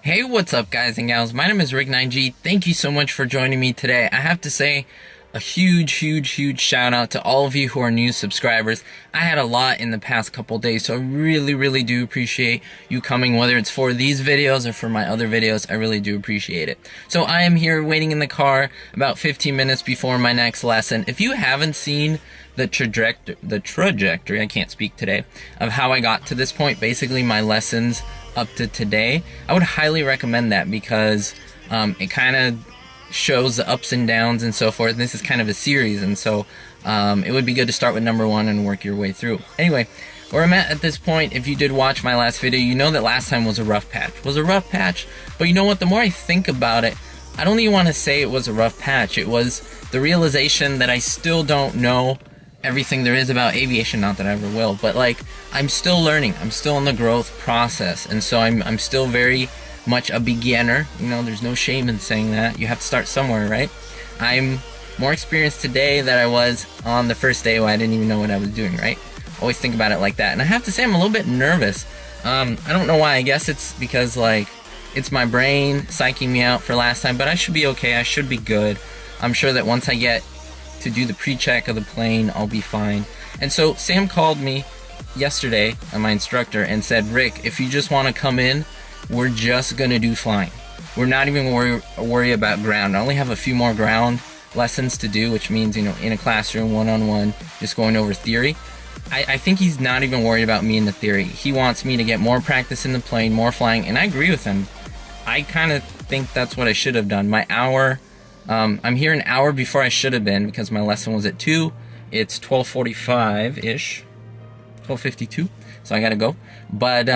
Hey, what's up guys and gals? My name is Ricknineg. Thank you so much for joining me today. I have to say a huge shout out to all of you who are new subscribers. I had a lot in the past couple days, so I really do appreciate you coming, whether it's for these videos or for my other videos. I really do appreciate it. So I am here waiting in the car about 15 minutes before my next lesson. If you haven't seen the trajectory, I can't speak today, of how I got to this point, basically my lessons up to today, I would highly recommend that because it kind of shows the ups and downs and so forth. This is kind of a series, and so it would be good to start with number one and work your way through. Anyway, where I'm at this point, if you did watch my last video, you know that last time was a rough patch. But you know what? The more I think about it, I don't even want to say it was a rough patch. It was the realization that I still don't know everything there is about aviation, not that I ever will, but like I'm still learning. I'm still in the growth process, and so I'm still very much a beginner. You know, there's no shame in saying that. You have to start somewhere, right? I'm more experienced today than I was on the first day when I didn't even know what I was doing, right? Always think about it like that. And I have to say I'm a little bit nervous. I don't know why. I guess it's because like it's my brain psyching me out for last time, but I should be okay. I should be good. I'm sure that once I get to do the pre-check of the plane, I'll be fine. And so Sam called me yesterday, my instructor, and said, Rick, if you just want to come in, we're just gonna do flying. We're not even worry about ground. I only have a few more ground lessons to do, which means, you know, in a classroom, one-on-one, just going over theory. I think he's not even worried about me in the theory. He wants me to get more practice in the plane, more flying, and I agree with him. I kind of think that's what I should have done. My hour, I'm here an hour before I should have been because my lesson was at 2. It's 12:45-ish, 12:52, so I gotta go. But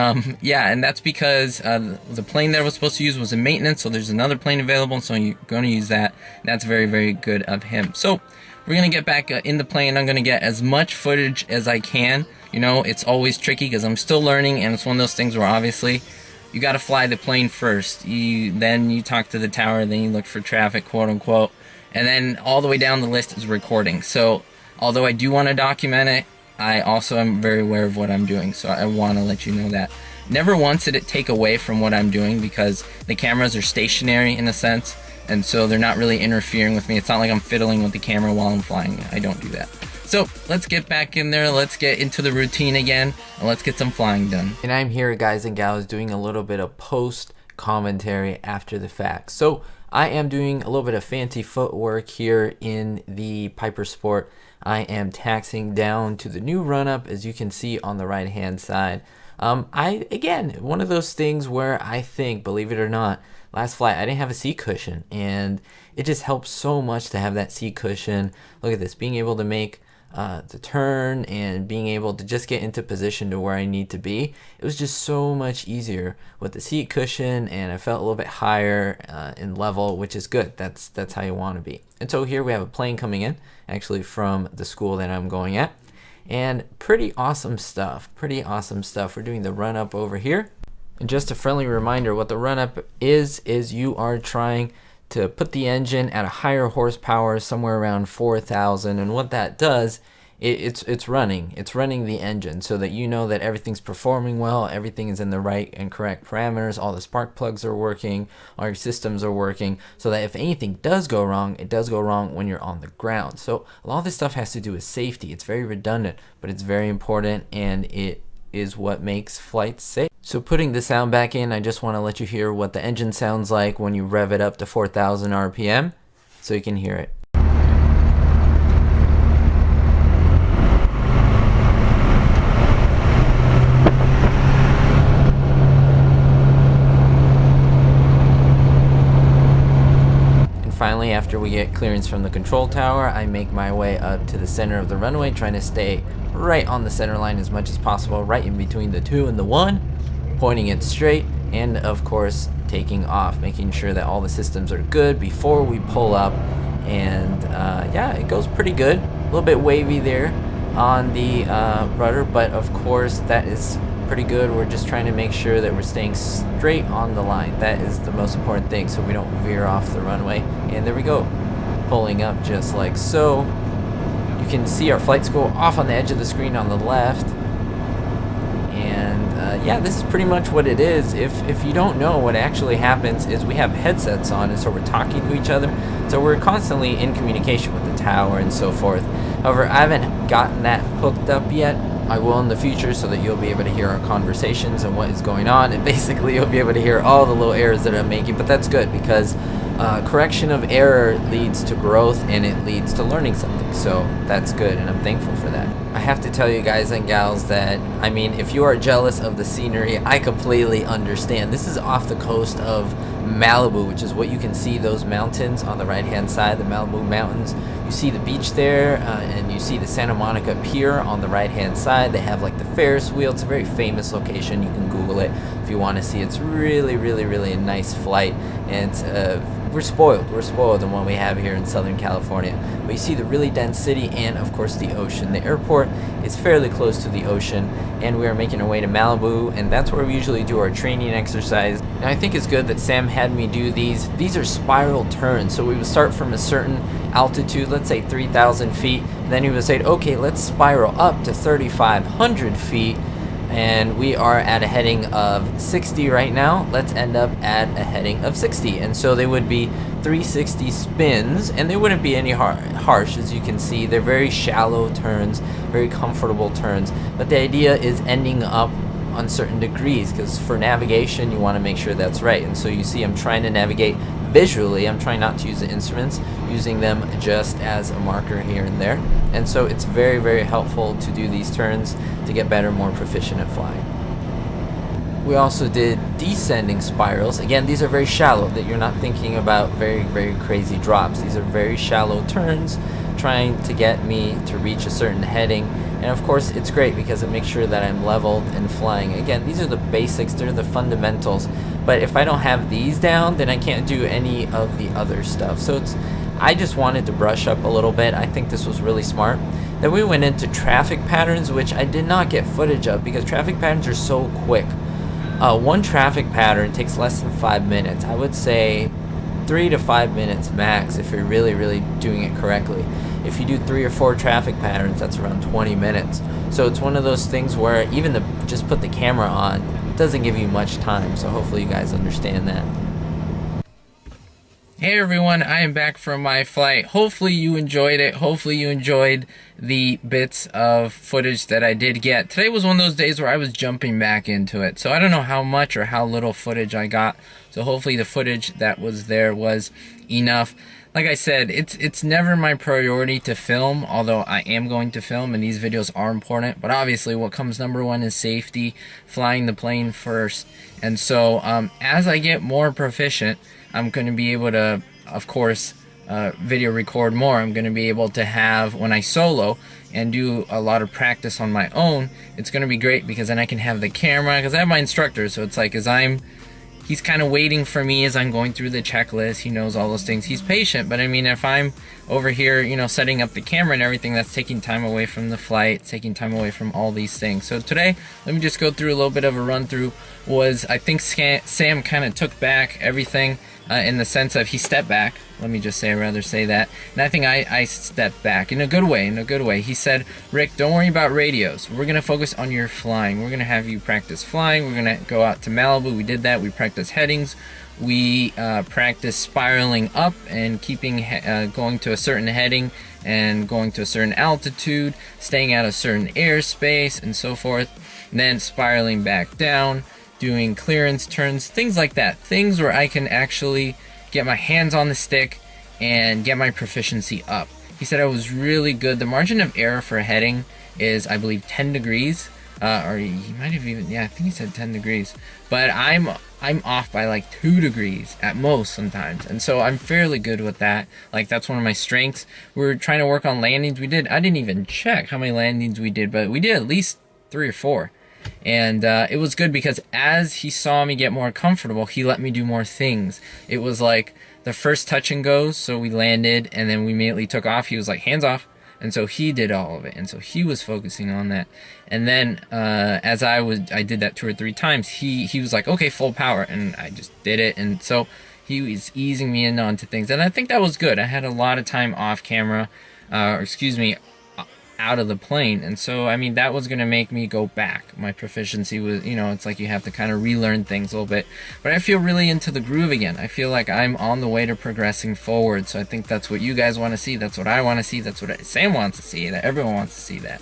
yeah, and that's because the plane that I was supposed to use was in maintenance, so there's another plane available, so you're gonna use that. That's very good of him. So we're gonna get back in the plane. I'm gonna get as much footage as I can. You know, it's always tricky because I'm still learning, and it's one of those things where obviously you got to fly the plane first. Then you talk to the tower, then you look for traffic, quote unquote, and then all the way down the list is recording. So although I do want to document it, I also am very aware of what I'm doing, so I want to let you know that. Never once did it take away from what I'm doing because the cameras are stationary in a sense, and so they're not really interfering with me. It's not like I'm fiddling with the camera while I'm flying. I don't do that. So let's get back in there, let's get into the routine again, and let's get some flying done. And I'm here, guys and gals, doing a little bit of post commentary after the fact. So I am doing a little bit of fancy footwork here in the Piper Sport. I am taxiing down to the new run-up, as you can see on the right hand side. Again, one of those things where I think, believe it or not, last flight I didn't have a seat cushion, and it just helps so much to have that seat cushion. Look at this, being able to make the turn and being able to just get into position to where I need to be. It was just so much easier with the seat cushion, and I felt a little bit higher in level, which is good. That's how you want to be. And so here we have a plane coming in, actually from the school that I'm going at, and pretty awesome stuff. We're doing the run up over here, and just a friendly reminder, what the run up is you are trying to put the engine at a higher horsepower, somewhere around 4,000, and what that does, it's running the engine so that you know that everything's performing well, everything is in the right and correct parameters, all the spark plugs are working, all your systems are working, so that if anything does go wrong, it does go wrong when you're on the ground. So a lot of this stuff has to do with safety. It's very redundant, but it's very important, and it is what makes flights safe. So putting the sound back in, I just want to let you hear what the engine sounds like when you rev it up to 4,000 RPM so you can hear it. And finally, after we get clearance from the control tower, I make my way up to the center of the runway, trying to stay right on the center line as much as possible, right in between the 2 and the 1. Pointing it straight, and of course taking off, making sure that all the systems are good before we pull up. And yeah, it goes pretty good. A little bit wavy there on the rudder, but of course that is pretty good. We're just trying to make sure that we're staying straight on the line. That is the most important thing, so we don't veer off the runway. And there we go, pulling up just like so. You can see our flight school off on the edge of the screen on the left, and And yeah, this is pretty much what it is. If you don't know, what actually happens is we have headsets on, and so we're talking to each other, so we're constantly in communication with the tower and so forth. However, I haven't gotten that hooked up yet. I will in the future, so that you'll be able to hear our conversations and what is going on, and basically you'll be able to hear all the little errors that I'm making. But that's good, because correction of error leads to growth, and it leads to learning something, so that's good, and I'm thankful for that. I have to tell you guys and gals that, I mean, if you are jealous of the scenery, I completely understand. This is off the coast of Malibu, which is what you can see, those mountains on the right hand side, the Malibu mountains. You see the beach there, and you see the Santa Monica Pier on the right hand side. They have like the Ferris wheel. It's a very famous location. You can Google it if you want to see. It's really a nice flight, and we're spoiled in what we have here in Southern California. But you see the really dense city, and of course the ocean. The airport is fairly close to the ocean, and we are making our way to Malibu, and that's where we usually do our training exercise. Now I think it's good that Sam had me do these. These are spiral turns, so we would start from a certain altitude, let's say 3,000 feet, and then he would say, okay, let's spiral up to 3,500 feet, and we are at a heading of 60 right now. Let's end up at a heading of 60. And so they would be 360 spins, and they wouldn't be any harsh. As you can see, they're very shallow turns, very comfortable turns, but the idea is ending up on certain degrees, because for navigation you want to make sure that's right. And so you see I'm trying to navigate visually. I'm trying not to use the instruments, using them just as a marker here and there. And so it's very helpful to do these turns to get better, more proficient at flying. We also did descending spirals. Again, these are very shallow, that you're not thinking about very crazy drops. These are very shallow turns, trying to get me to reach a certain heading. And of course it's great because it makes sure that I'm leveled and flying. Again, these are the basics, they're the fundamentals, but if I don't have these down, then I can't do any of the other stuff. So I just wanted to brush up a little bit. I think this was really smart. Then we went into traffic patterns, which I did not get footage of because traffic patterns are so quick. One traffic pattern takes less than 5 minutes. I would say 3 to 5 minutes max if you're really doing it correctly. If you do 3 or 4 traffic patterns, that's around 20 minutes. So it's one of those things where even to just put the camera on, it doesn't give you much time. So hopefully you guys understand that. Hey everyone, I am back from my flight. Hopefully you enjoyed it. Hopefully you enjoyed the bits of footage that I did get. Today was one of those days where I was jumping back into it. So I don't know how much or how little footage I got. So hopefully the footage that was there was enough. Like I said, it's never my priority to film, although I am going to film and these videos are important. But obviously what comes number one is safety, flying the plane first. And so as I get more proficient, I'm going to be able to, of course, video record more. I'm going to be able to have, when I solo and do a lot of practice on my own, it's going to be great because then I can have the camera, because I have my instructor, so it's like he's kind of waiting for me as I'm going through the checklist. He knows all those things. He's patient, but I mean, if I'm over here, you know, setting up the camera and everything, that's taking time away from the flight, taking time away from all these things. So today, let me just go through a little bit of a run through. I think Sam kind of took back everything in the sense of he stepped back. Let me just say, I'd rather say that. And I think I stepped back in a good way, He said, Rick, don't worry about radios. We're going to focus on your flying. We're going to have you practice flying. We're going to go out to Malibu. We did that. We practiced headings. We practiced spiraling up and keeping going to a certain heading and going to a certain altitude, staying at a certain airspace and so forth. And then spiraling back down, doing clearance turns, things like that. Things where I can actually get my hands on the stick and get my proficiency up. He said I was really good. The margin of error for heading is, I believe, 10 degrees. Or he might have even, yeah, I think he said 10 degrees. But I'm off by like 2 degrees at most sometimes. And so I'm fairly good with that. Like, that's one of my strengths. We're trying to work on landings. I didn't even check how many landings we did, but we did at least 3 or 4. And it was good because as he saw me get more comfortable, he let me do more things. It was like the first touch and goes, so we landed and then we immediately took off. He was like, hands off. And so he did all of it. And so he was focusing on that. And then as I did that 2 or 3 times, he was like, okay, full power. And I just did it. And so he was easing me in onto things. And I think that was good. I had a lot of time off camera, out of the plane. And so, I mean, that was going to make me go back. My proficiency was, you know, it's like you have to kind of relearn things a little bit. But I feel really into the groove again. I feel like I'm on the way to progressing forward. So I think that's what you guys want to see. That's what I want to see. That's what Sam wants to see. That everyone wants to see that.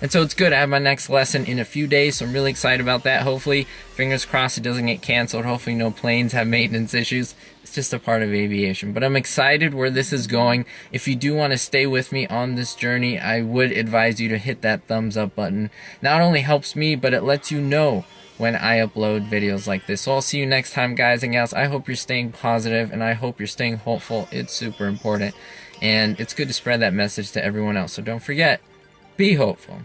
And so it's good. I have my next lesson in a few days, so I'm really excited about that. Hopefully, fingers crossed, it doesn't get canceled. Hopefully no planes have maintenance issues. It's just a part of aviation. But I'm excited where this is going. If you do want to stay with me on this journey, I would advise you to hit that thumbs up button. Not only helps me, but it lets you know when I upload videos like this. So I'll see you next time, guys and gals. I hope you're staying positive, and I hope you're staying hopeful. It's super important. And it's good to spread that message to everyone else. So don't forget, be hopeful.